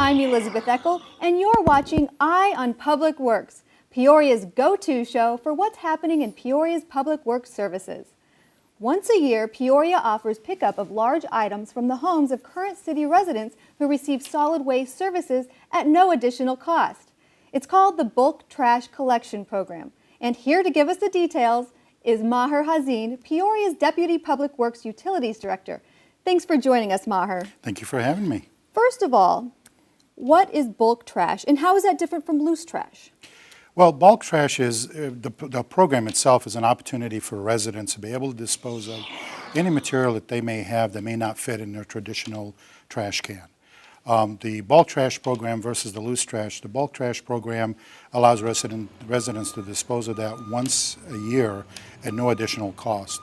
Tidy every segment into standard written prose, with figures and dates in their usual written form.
I'm Elizabeth Eckel, and you're watching Eye on Public Works, Peoria's go-to show for what's happening in Peoria's public works services. Once a year, Peoria offers pickup of large items from the homes of current city residents who receive solid waste services at no additional cost. It's called the Bulk Trash Collection Program, and here to give us the details is Maher Hazin, Peoria's Deputy Public Works Utilities Director. Thanks for joining us, Maher. Thank you for having me. First of all, what is bulk trash, and how is that different from loose trash? Well, bulk trash is, the program itself is an opportunity for residents to be able to dispose of any material that they may have that may not fit in their traditional trash can. The bulk trash program versus the loose trash, the bulk trash program allows residents to dispose of that once a year at no additional cost.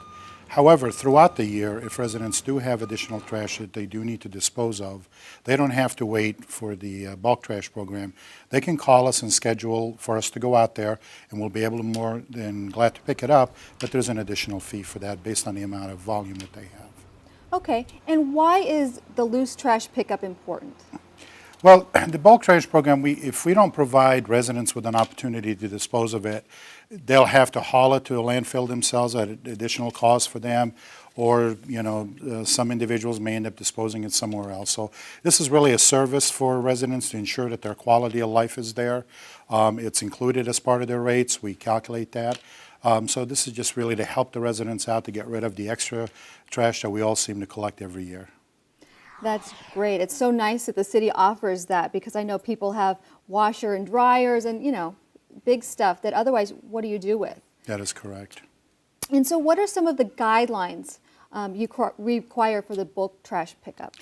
However, throughout the year, if residents do have additional trash that they do need to dispose of, they don't have to wait for the bulk trash program. They can call us and schedule for us to go out there, and we'll be able to more than glad to pick it up, but there's an additional fee for that based on the amount of volume that they have. Okay, and why is the loose trash pickup important? Well, the bulk trash program, if we don't provide residents with an opportunity to dispose of it, they'll have to haul it to a landfill themselves at additional cost for them, or some individuals may end up disposing it somewhere else. So this is really a service for residents to ensure that their quality of life is there. It's included as part of their rates. We calculate that. So this is just really to help the residents out to get rid of the extra trash that we all seem to collect every year. That's great. It's so nice that the city offers that, because I know people have washer and dryers and, big stuff that otherwise, what do you do with? That is correct. And so what are some of the guidelines you require for the bulk trash pickup?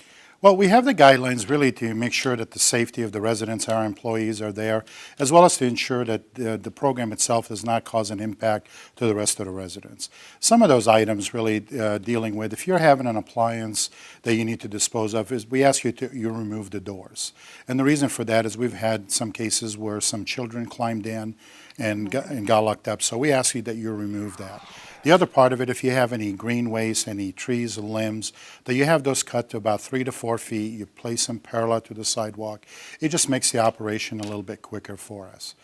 Well, we have the guidelines really to make sure that the safety of the residents, our employees are there, as well as to ensure that the program itself does not cause an impact to the rest of the residents. Some of those items really dealing with, if you're having an appliance that you need to dispose of, is we ask you to remove the doors. And the reason for that is we've had some cases where some children climbed in and got locked up, so we ask you that you remove that. The other part of it, if you have any green waste, any trees or limbs, that you have those cut to about 3 to 4 feet, you place them parallel to the sidewalk. It just makes the operation a little bit quicker for us.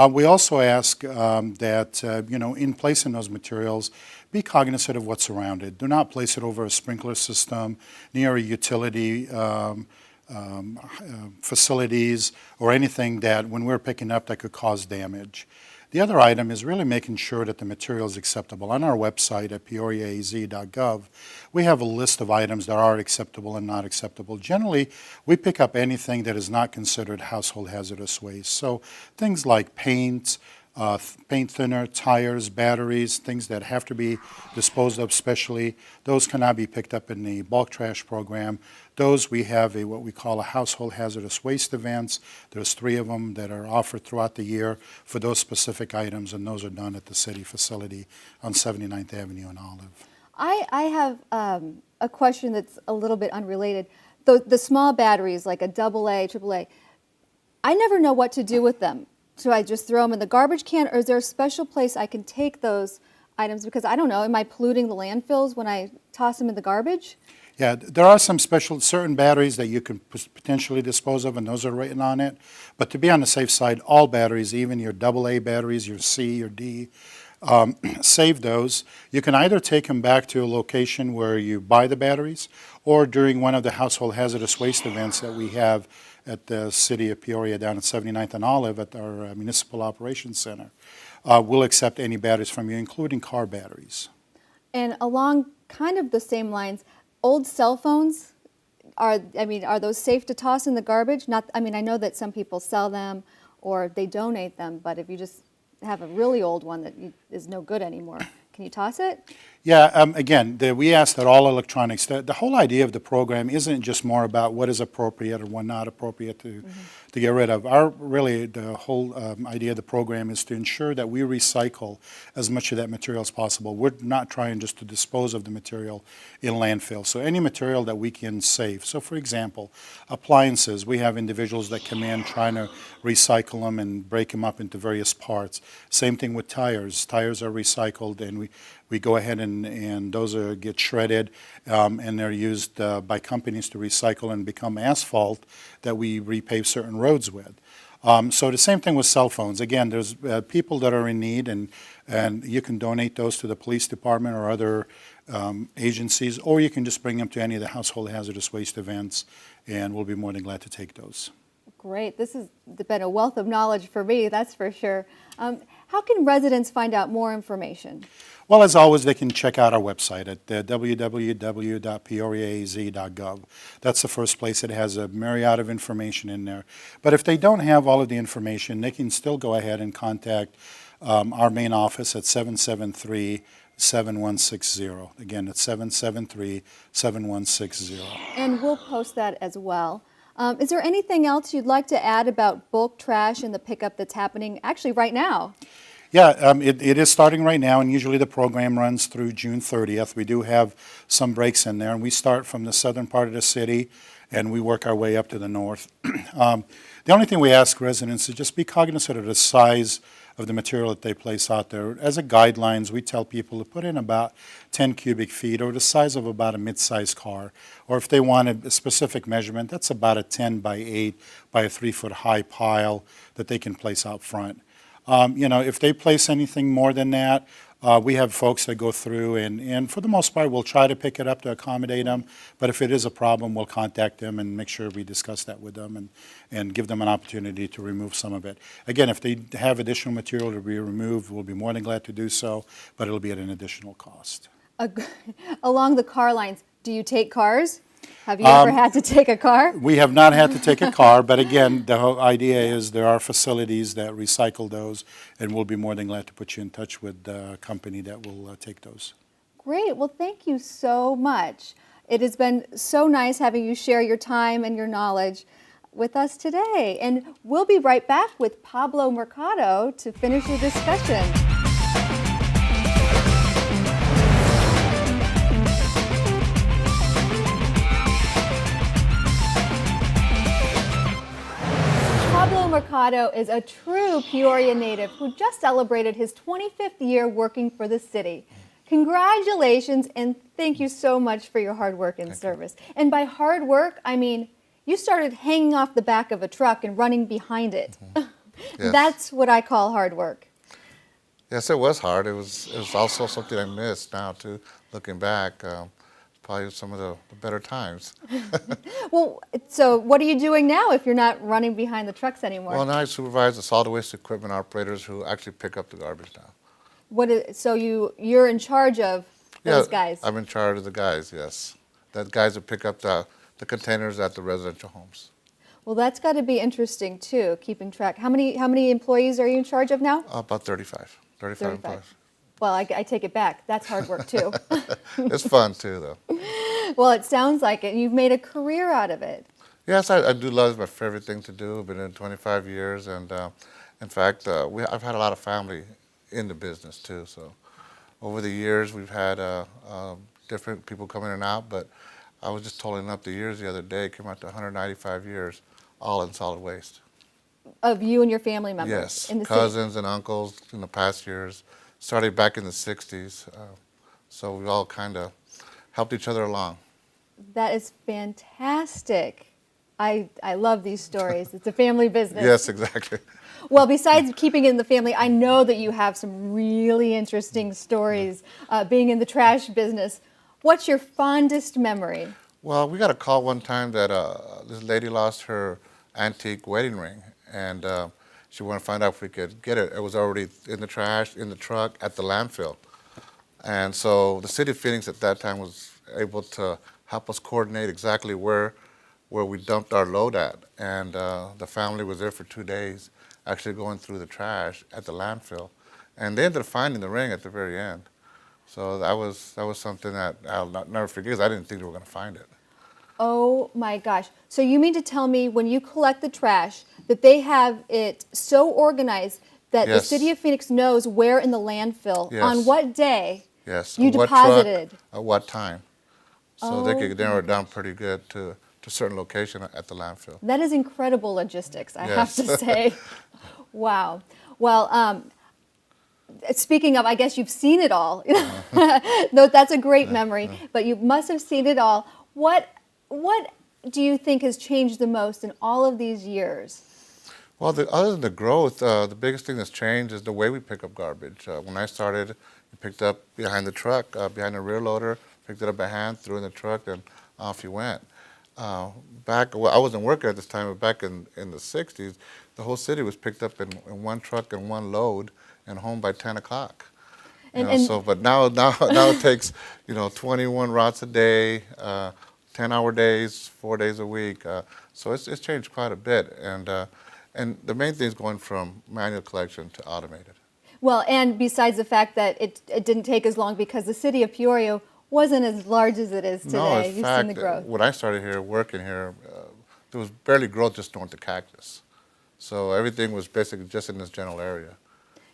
We also ask that, in placing those materials, be cognizant of what's around it. Do not place it over a sprinkler system, near a utility facilities, or anything that when we're picking up that could cause damage. The other item is really making sure that the material is acceptable. On our website at peoriaaz.gov, we have a list of items that are acceptable and not acceptable. Generally, we pick up anything that is not considered household hazardous waste. So things like paint, paint thinner, tires, batteries, things that have to be disposed of specially, those cannot be picked up in the bulk trash program. Those we have what we call a household hazardous waste events. There's 3 of them that are offered throughout the year for those specific items, and those are done at the city facility on 79th Avenue in Olive. I have a question that's a little bit unrelated. The small batteries, like a AA, AAA, I never know what to do with them. So I just throw them in the garbage can, or is there a special place I can take those items? Because I don't know, am I polluting the landfills when I toss them in the garbage? Yeah, there are some certain batteries that you can potentially dispose of, and those are written on it. But to be on the safe side, all batteries, even your AA batteries, your C, your D, save those. You can either take them back to a location where you buy the batteries, or during one of the household hazardous waste events that we have at the city of Peoria down at 79th and Olive at our Municipal Operations Center. We'll accept any batteries from you, including car batteries. And along kind of the same lines, old cell phones, are those safe to toss in the garbage? I know that some people sell them or they donate them, but if you just have a really old one that is no good anymore, can you toss it? Yeah, again, we ask that all electronics, the whole idea of the program isn't just more about what is appropriate or what not appropriate to get rid of. The whole idea of the program is to ensure that we recycle as much of that material as possible. We're not trying just to dispose of the material in landfill. So any material that we can save. So for example, appliances, we have individuals that come in trying to recycle them and break them up into various parts. Same thing with tires. Tires are recycled, and we go ahead and those get shredded, and they're used by companies to recycle and become asphalt that we repave certain roads with. So the same thing with cell phones. Again, there's people that are in need, and you can donate those to the police department or other agencies, or you can just bring them to any of the household hazardous waste events, and we'll be more than glad to take those. Great. This has been a wealth of knowledge for me, that's for sure. How can residents find out more information? Well, as always, they can check out our website at www.peoriaaz.gov. That's the first place. It has a myriad of information in there. But if they don't have all of the information, they can still go ahead and contact our main office at 773-7160. Again, it's 773-7160. And we'll post that as well. Is there anything else you'd like to add about bulk trash and the pickup that's happening actually right now? Yeah, it is starting right now, and usually the program runs through June 30th. We do have some breaks in there, and we start from the southern part of the city, and we work our way up to the north. The only thing we ask residents is just be cognizant of the size of the material that they place out there. As a guidelines, we tell people to put in about 10 cubic feet, or the size of about a mid-sized car. Or if they want a specific measurement, that's about a 10 by 8 by a 3-foot high pile that they can place out front. If they place anything more than that, we have folks that go through, and for the most part, we'll try to pick it up to accommodate them. But if it is a problem, we'll contact them and make sure we discuss that with them and give them an opportunity to remove some of it. Again, if they have additional material to be removed, we'll be more than glad to do so, but it'll be at an additional cost. Along the car lines, do you take cars? Have you ever had to take a car? We have not had to take a car, but again, the whole idea is there are facilities that recycle those, and we'll be more than glad to put you in touch with the company that will take those. Great. Well, thank you so much. It has been so nice having you share your time and your knowledge with us today. And we'll be right back with Pablo Mercado to finish the discussion. Pablo Mercado is a true Peoria native who just celebrated his 25th year working for the city. Congratulations, and thank you so much for your hard work and service. And by hard work, I mean you started hanging off the back of a truck and running behind it. Yes. That's what I call hard work. Yes, it was hard. It was also something I missed now, too, looking back. Probably some of the better times. Well, so what are you doing now if you're not running behind the trucks anymore? Well, now I supervise the solid waste equipment operators who actually pick up the garbage now. So you're in charge of those guys? I'm in charge of the guys, yes. The guys that pick up the containers at the residential homes. Well, that's got to be interesting too, keeping track. How many employees are you in charge of now? About 35 employees. Well, I take it back. That's hard work too. It's fun too, though. Well, it sounds like it. You've made a career out of it. Yes, I do love it. It's my favorite thing to do. I've been in 25 years, and in fact, I've had a lot of family in the business too. So over the years, we've had different people come in and out, but I was just totaling up the years the other day. It came out to 195 years, all in solid waste. Of you and your family members? Yes, in the cousins and uncles in the past years. Started back in the 60s, so we all kind of helped each other along. That is fantastic. I love these stories. It's a family business. Yes, exactly. Well, besides keeping it in the family, I know that you have some really interesting stories being in the trash business. What's your fondest memory? Well, we got a call one time that this lady lost her antique wedding ring, and she wanted to find out if we could get it. It was already in the trash, in the truck, at the landfill. And so the city of Phoenix at that time was able to help us coordinate exactly where we dumped our load at. And the family was there for 2 days, actually going through the trash at the landfill. And they ended up finding the ring at the very end. So that was something that I'll never forget, because I didn't think we were going to find it. Oh my gosh. So you mean to tell me when you collect the trash that they have it so organized that the Yes. city of Phoenix knows where in the landfill, Yes. on what day Yes. you What deposited? truck, at what time. So they could Oh. narrow it down pretty good to a certain location at the landfill. That is incredible logistics, I have Yes. to say. Wow. Well, speaking of, I guess you've seen it all. No, that's a great memory, but you must have seen it all. What do you think has changed the most in all of these years? Well, other than the growth, the biggest thing that's changed is the way we pick up garbage. When I started, you picked up behind the truck, behind the rear loader, picked it up by hand, threw it in the truck, and off you went. Well, I wasn't working at this time, but back in the 60s, the whole city was picked up in one truck and one load and home by 10 o'clock. But now it takes, 21 routes a day, 10-hour days, 4 days a week. So it's changed quite a bit. And the main thing is going from manual collection to automated. Well, and besides the fact that it didn't take as long because the city of Peoria wasn't as large as it is today. No, in You've fact, seen the growth. when I started here, working here, there was barely growth just north of Cactus. So everything was basically just in this general area.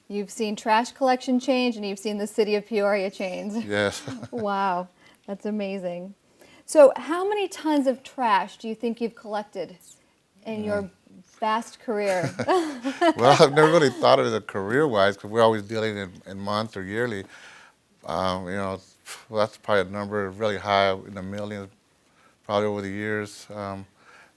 You've seen trash collection change, and you've seen the city of Peoria change. Yes. Wow, that's amazing. So how many tons of trash do you think you've collected in your vast career? Well, I've never really thought of it as career-wise because we're always dealing in month or yearly. Well, that's probably a number really high in the millions, probably over the years.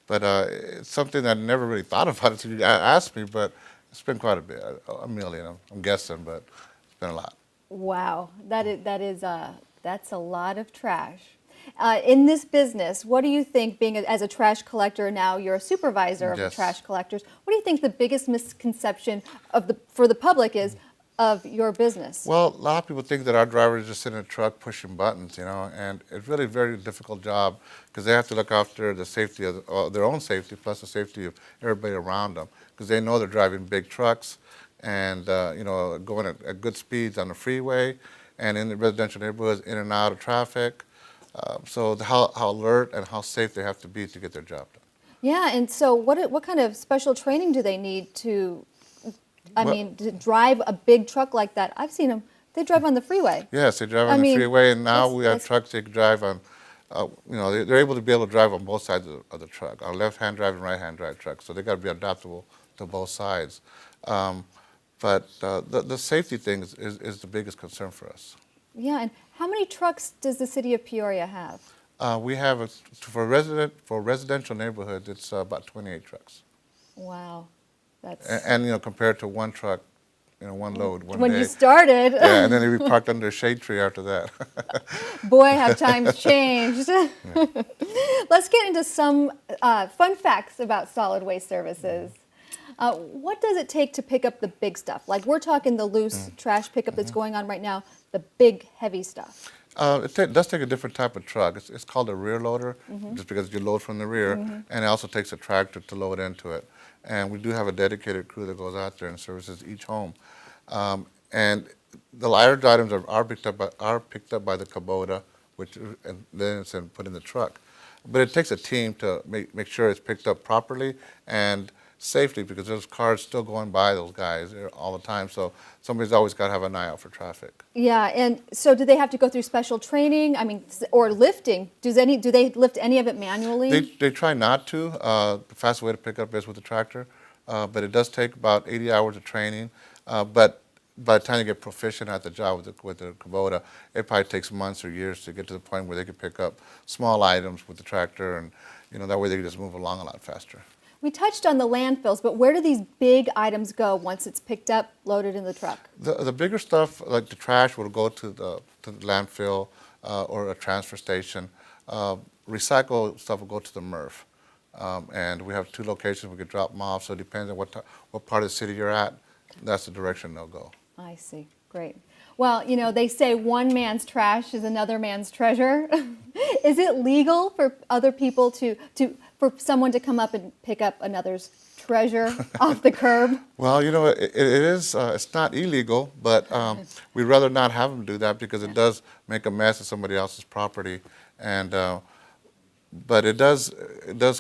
But it's something that I never really thought about until you asked me, but it's been quite a bit, a million, I'm guessing, but it's been a lot. Wow, that's a lot of trash. In this business, what do you think, being as a trash collector now, you're a supervisor of the Yes. trash collectors, what do you think the biggest misconception for the public is of your business? Well, a lot of people think that our drivers just sit in a truck pushing buttons, and it's really a very difficult job because they have to look after the safety of their own safety plus the safety of everybody around them because they know they're driving big trucks and, going at good speeds on the freeway and in the residential neighborhoods, in and out of traffic. So how alert and how safe they have to be to get their job done. Yeah, and so what kind of special training do they need to, to drive a big truck like that? I've seen them, they drive on the freeway. Yes, they drive on the freeway, and now we have trucks they can drive on, they're able to drive on both sides of the truck, on left-hand drive and right-hand drive trucks, so they got to be adaptable to both sides. But the safety thing is the biggest concern for us. Yeah, and how many trucks does the city of Peoria have? We have, for residential neighborhoods, it's about 28 trucks. Wow, that's... And compared to one truck, one load, one when day. you started. Yeah, and then they'd be parked under a shade tree after that. Boy, have times changed. Let's get into some fun facts about solid waste services. What does it take to pick up the big stuff? Like we're talking the loose trash pickup that's going on right now, the big, heavy stuff. It does take a different type of truck. It's called a rear loader, just because you load from the rear, and it also takes a tractor to load into it. And we do have a dedicated crew that goes out there and services each home. And the large items are picked up by the Kubota, and then it's put in the truck. But it takes a team to make sure it's picked up properly and safely, because there's cars still going by those guys all the time. So somebody's always got to have an eye out for traffic. Yeah, and so do they have to go through special training? Or lifting? Do they lift any of it manually? They try not to. The fastest way to pick up is with the tractor, but it does take about 80 hours of training. But by the time you get proficient at the job with the Kubota, it probably takes months or years to get to the point where they can pick up small items with the tractor, and that way they can just move along a lot faster. We touched on the landfills, but where do these big items go once it's picked up, loaded in the truck? The bigger stuff, like the trash, will go to the landfill or a transfer station. Recycled stuff will go to the MRF. And we have 2 locations we could drop them off, so it depends on what part of the city you're at. That's the direction they'll go. I see. Great. Well, they say one man's trash is another man's treasure. Is it legal for other people for someone to come up and pick up another's treasure off the curb? Well, it is. It's not illegal, but we'd rather not have them do that because it does make a mess of somebody else's property, and but it does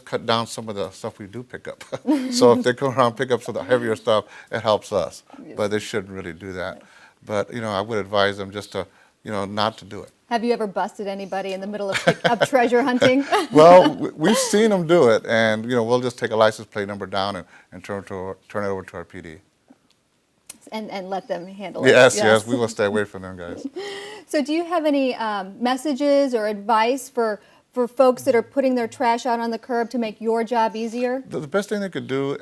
cut down some of the stuff we do pick up. So if they come around and pick up some of the heavier stuff, it helps us. But they shouldn't really do that. But I would advise them just to not to do it. Have you ever busted anybody in the middle of treasure hunting? Well, we've seen them do it, and we'll just take a license plate number down and turn it over to our PD. and let them handle it. Yes, we will stay away from them guys. So do you have any messages or advice for folks that are putting their trash out on the curb to make your job easier? The best thing they could do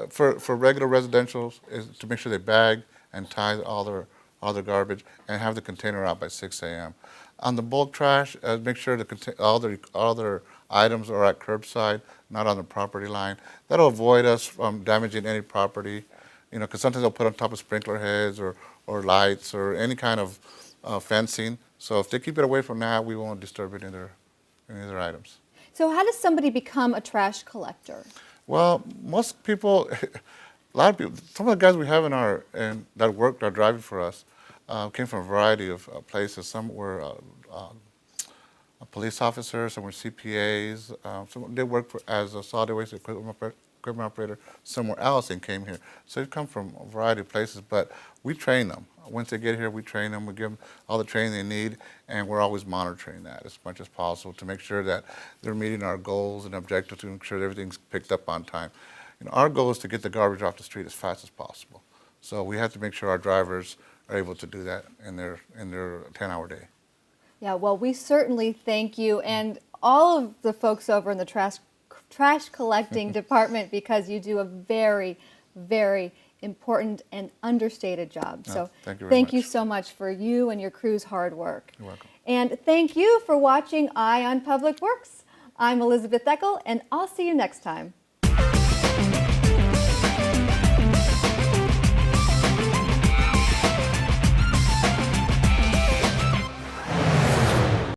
for regular residentials is to make sure they bag and tie all their garbage and have the container out by 6 a.m. On the bulk trash, make sure all their items are at curbside, not on the property line. That'll avoid us from damaging any property, you know, because sometimes they'll put on top of sprinkler heads or lights or any kind of fencing. So if they keep it away from that, we won't disturb any of their items. So how does somebody become a trash collector? Well, most people, a lot of people, some of the guys we have that worked are driving for us came from a variety of places. Some were police officers, some were CPAs, some they worked as a solid waste equipment operator somewhere else and came here. So they come from a variety of places, but we train them. Once they get here, we train them, we give them all the training they need, and we're always monitoring that as much as possible to make sure that they're meeting our goals and objectives to make sure everything's picked up on time. You know, our goal is to get the garbage off the street as fast as possible. So we have to make sure our drivers are able to do that in their 10-hour day. Yeah, well, we certainly thank you and all of the folks over in the trash collecting department, because you do a very, very important and understated job. So thank you so much for you and your crew's hard work. You're welcome. And thank you for watching Eye on Public Works. I'm Elizabeth Eckel, and I'll see you next time.